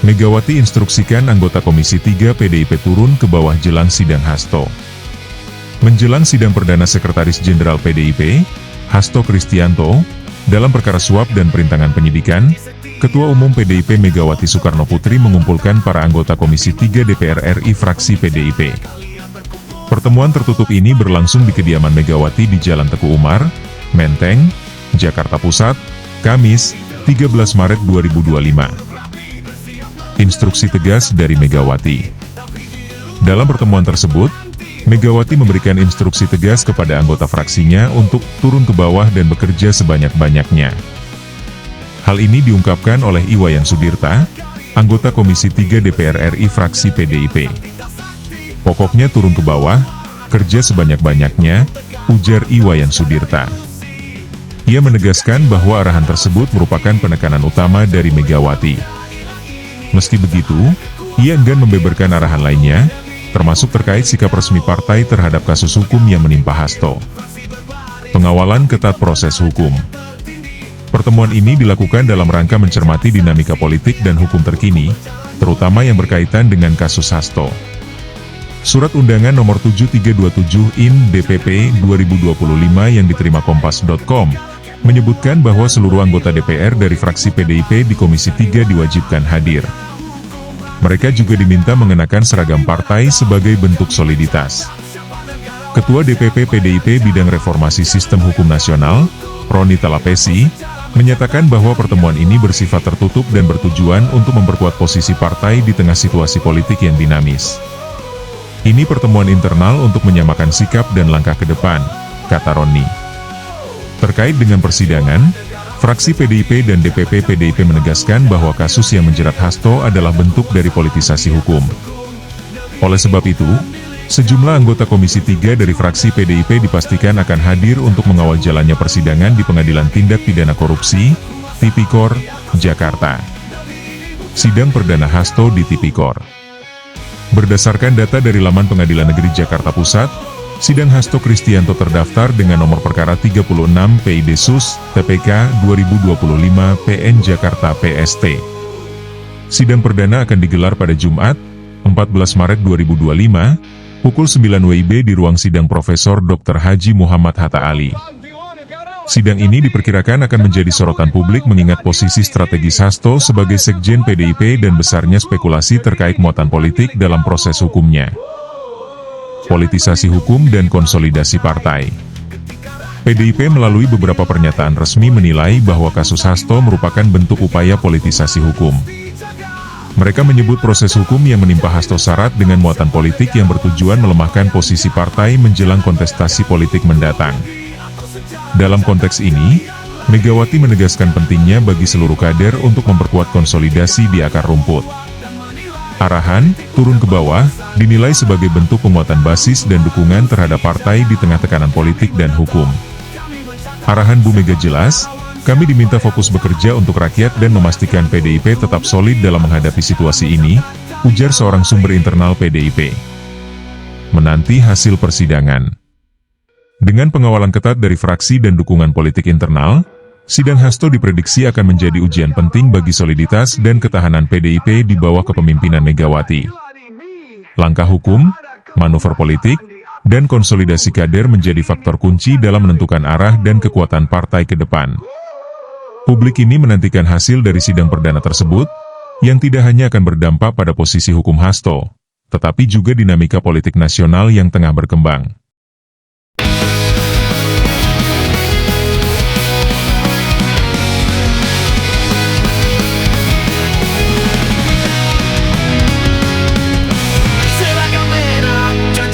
Megawati instruksikan anggota Komisi 3 PDIP turun ke bawah jelang sidang Hasto. Menjelang sidang perdana Sekretaris Jenderal PDIP, Hasto Kristianto, dalam perkara suap dan perintangan penyidikan, Ketua Umum PDIP Megawati Soekarnoputri mengumpulkan para anggota Komisi 3 DPR RI fraksi PDIP. Pertemuan tertutup ini berlangsung di kediaman Megawati di Jalan Teguh Umar, Menteng, Jakarta Pusat, Kamis, 13 Maret 2025. Instruksi tegas dari Megawati. Dalam pertemuan tersebut, Megawati memberikan instruksi tegas kepada anggota fraksinya untuk turun ke bawah dan bekerja sebanyak-banyaknya. Hal ini diungkapkan oleh Iwayan Sudirta, anggota Komisi 3 DPR RI fraksi PDIP. Pokoknya turun ke bawah, kerja sebanyak-banyaknya, ujar Iwayan Sudirta. Ia menegaskan bahwa arahan tersebut merupakan penekanan utama dari Megawati. Meski begitu, ia enggan membeberkan arahan lainnya, termasuk terkait sikap resmi partai terhadap kasus hukum yang menimpa Hasto. Pengawalan ketat proses hukum. Pertemuan ini dilakukan dalam rangka mencermati dinamika politik dan hukum terkini, terutama yang berkaitan dengan kasus Hasto. Surat undangan nomor 7327/DPP 2025 yang diterima Kompas.com, menyebutkan bahwa seluruh anggota DPR dari fraksi PDIP di Komisi 3 diwajibkan hadir. Mereka juga diminta mengenakan seragam partai sebagai bentuk soliditas. Ketua DPP PDIP Bidang Reformasi Sistem Hukum Nasional, Roni Talapesi, menyatakan bahwa pertemuan ini bersifat tertutup dan bertujuan untuk memperkuat posisi partai di tengah situasi politik yang dinamis. Ini pertemuan internal untuk menyamakan sikap dan langkah ke depan, kata Roni. Terkait dengan persidangan, fraksi PDIP dan DPP PDIP menegaskan bahwa kasus yang menjerat Hasto adalah bentuk dari politisasi hukum. Oleh sebab itu, sejumlah anggota Komisi 3 dari fraksi PDIP dipastikan akan hadir untuk mengawal jalannya persidangan di Pengadilan Tindak Pidana Korupsi, Tipikor, Jakarta. Sidang perdana Hasto di Tipikor. Berdasarkan data dari laman Pengadilan Negeri Jakarta Pusat, sidang Hasto Kristianto terdaftar dengan nomor perkara 36 PID Sus, TPK 2025 PN Jakarta PST. Sidang perdana akan digelar pada Jumat, 14 Maret 2025, pukul 9 WIB di ruang sidang Profesor Dr. Haji Muhammad Hatta Ali. Sidang ini diperkirakan akan menjadi sorotan publik mengingat posisi strategis Hasto sebagai Sekjen PDIP dan besarnya spekulasi terkait muatan politik dalam proses hukumnya. Politisasi hukum dan konsolidasi partai. PDIP melalui beberapa pernyataan resmi menilai bahwa kasus Hasto merupakan bentuk upaya politisasi hukum. Mereka menyebut proses hukum yang menimpa Hasto syarat dengan muatan politik yang bertujuan melemahkan posisi partai menjelang kontestasi politik mendatang. Dalam konteks ini, Megawati menegaskan pentingnya bagi seluruh kader untuk memperkuat konsolidasi di akar rumput. Arahan, turun ke bawah, dinilai sebagai bentuk penguatan basis dan dukungan terhadap partai di tengah tekanan politik dan hukum. Arahan Bu Mega jelas, kami diminta fokus bekerja untuk rakyat dan memastikan PDIP tetap solid dalam menghadapi situasi ini, ujar seorang sumber internal PDIP. Menanti hasil persidangan. Dengan pengawalan ketat dari fraksi dan dukungan politik internal, sidang Hasto diprediksi akan menjadi ujian penting bagi soliditas dan ketahanan PDIP di bawah kepemimpinan Megawati. Langkah hukum, manuver politik, dan konsolidasi kader menjadi faktor kunci dalam menentukan arah dan kekuatan partai ke depan. Publik ini menantikan hasil dari sidang perdana tersebut, yang tidak hanya akan berdampak pada posisi hukum Hasto, tetapi juga dinamika politik nasional yang tengah berkembang.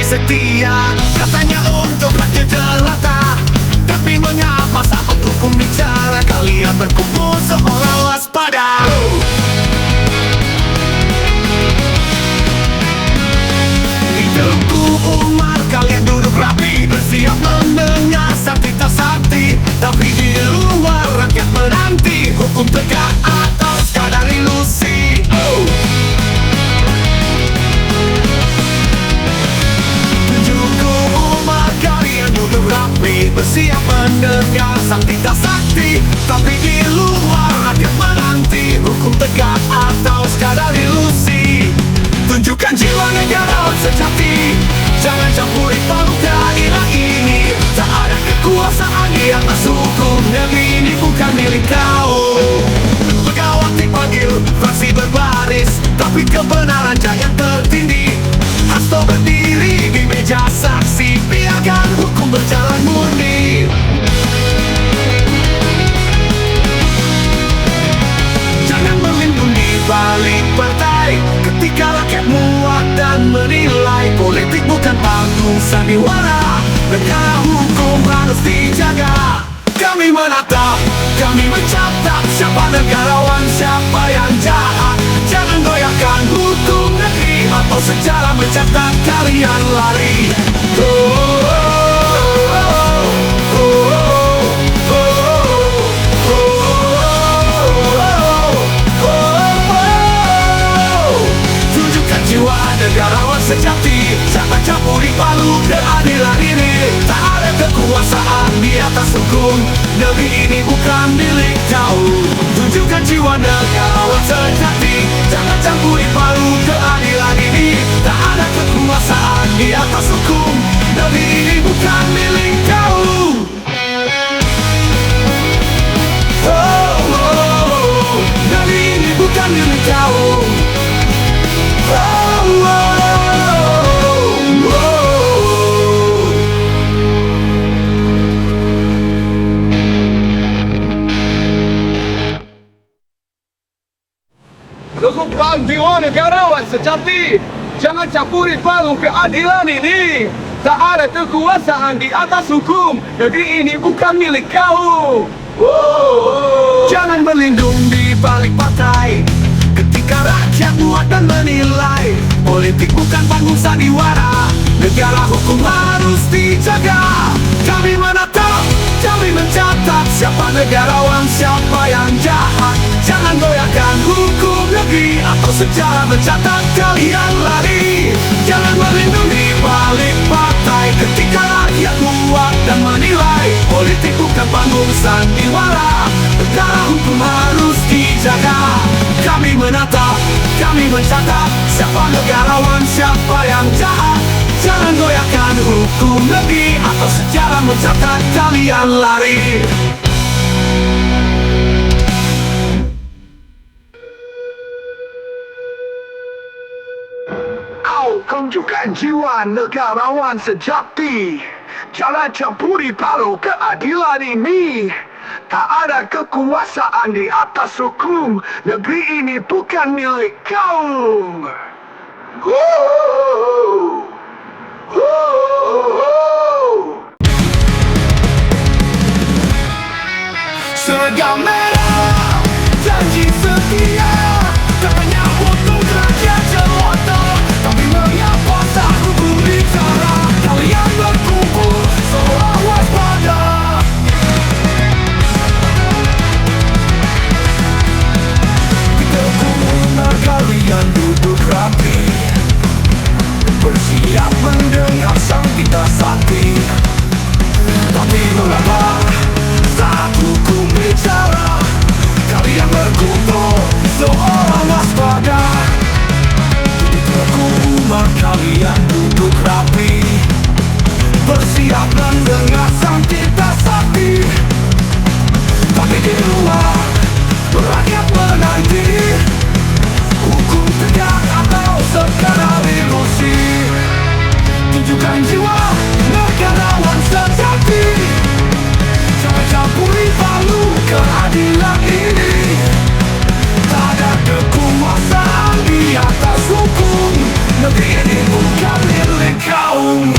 Setia, katanya untuk rakyat jelata, tapi mengapa saat hukum bicara kalian berkumpul seolah waspada? Di Teguh Umar kalian duduk rapi, bersiap mendengar sakti-sakti, tapi di luar rakyat menanti hukum tegak atau sekadar ilusi. Umar ketika rakyat muak dan menilai. Politik bukan panggung sandiwara, negara hukum harus dijaga. Kami menatap, kami mencatat siapa negarawan, siapa yang jahat. Jangan goyahkan hukum negeri atau sejarah mencatat kalian lari. Tunjukkan jiwa negarawan sejati, jangan campuri palu keadilan ini. Tak ada kekuasaan di atas hukum, negeri ini bukan milik kau. Tunjukkan jiwa negarawan sejati, jangan campuri palu keadilan ini. Tak ada kekuasaan di atas hukum, negeri ini bukan milik kau. Negeri ini bukan milik kau. Tunjukkan jiwa negarawan sejati, jangan campuri palu keadilan ini. Tak ada kekuasaan di atas hukum, negeri ini bukan milik kau. Jangan berlindung di balik partai ketika rakyat muak dan menilai. Politik bukan panggung sandiwara, negara hukum harus dijaga. Kami menatap, kami mencatat siapa negarawan, siapa yang jahat. Jangan goyahkan hukum negeri atau sejarah mencatat kalian lari. Jangan berlindung di balik partai ketika rakyat muak dan menilai. Politik bukan panggung sandiwara, negara hukum harus dijaga. Kami menatap, kami mencatat siapa negarawan, siapa yang jahat. Jangan goyahkan hukum negeri atau sejarah mencatat kalian lari. Tunjukkan jiwa negarawan sejati, jangan campuri palu keadilan ini. Tak ada kekuasaan di atas hukum, negeri ini bukan milik kau. Seragam merah, janji setia, katanya untuk rakyat jelata. Tapi mengapa tak hukum bicara, kalian berkumpul seolah waspada. Kita guna kalian duduk rapi, bersiap mendengar sang kita sakti. Tapi mengapa saat hukum bicara, kalian berkumpul seolah waspada. Rumah kalian duduk rapi, bersiap mendengar sang kita sakti. Tapi di luar rakyat menanti hukum tegak atau sekadar ilusi. Tunjukkan jiwa negarawan sejati, jangan campuri palu keadilan ini. Tak ada kekuasaan di atas hukum, negeri ini bukan milik kaum.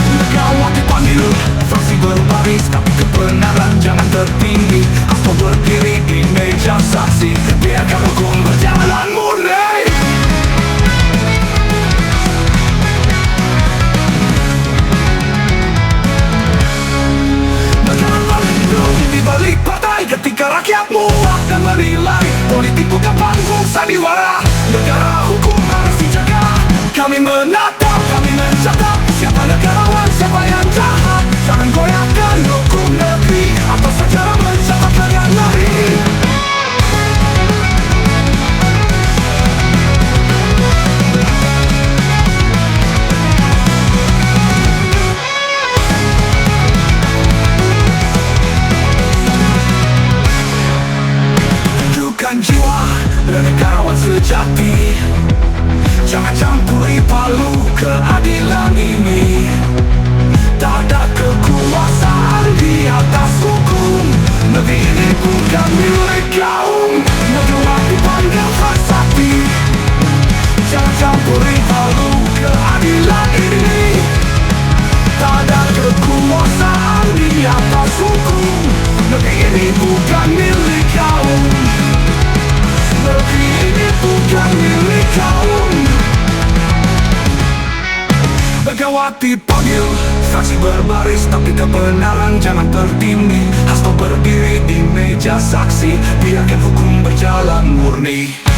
Negarawan dipanggil, fraksi berbaris, tapi kebenaran jangan tertinggi. Atau berdiri di meja saksi, biarkan hukum berjalan murni. Negarawan hidup di balik partai ketika rakyat muak dan menilai. Politik bukan panggung sandiwara, negara hukum harus dijaga. Kami menatap, kami mencatat siapa negarawan, siapa yang jahat. Jangan goyahkan hukum negeri atau sejarah mencatat kalian lari. Jiwa negarawan sejati, jangan campuri palu keadilan ini. Tak ada kekuasaan di atas hukum, negeri ini bukan milik kaum. Negarawan dipanggil hak sakti. Jangan campuri halu keadilan ini. Tak ada kekuasaan di atas hukum. Negeri ini bukan milik kaum. Negeri ini bukan milik kaum. Megawati panggil, fraksi berbaris tapi kebenaran jangan tertindih. Hasto berdiri di meja saksi, biarkan hukum berjalan murni.